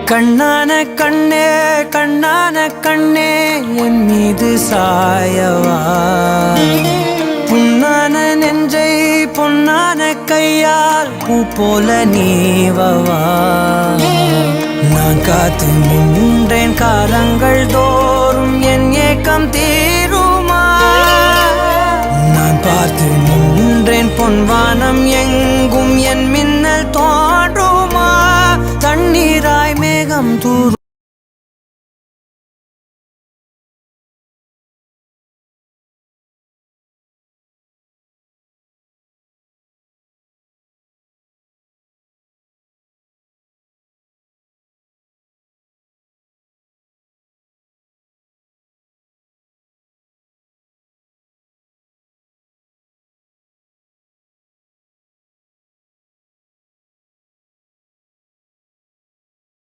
கண்ணான கண்ணே கண்ணான கண்ணே என் மீது சாயவா புண்ணான நெஞ்சை பொன்னான கையால் பூ போல நீவவா நான் காத்து நின்றேன் காலங்கள் தோறும் என் ஏக்கம் தீருமா நான் பார்த்து நின்றேன் பொன்வானம் எங்கும் என் மின்னல் தோன்றுமா தண்ணீராய் மேகம் தூரும்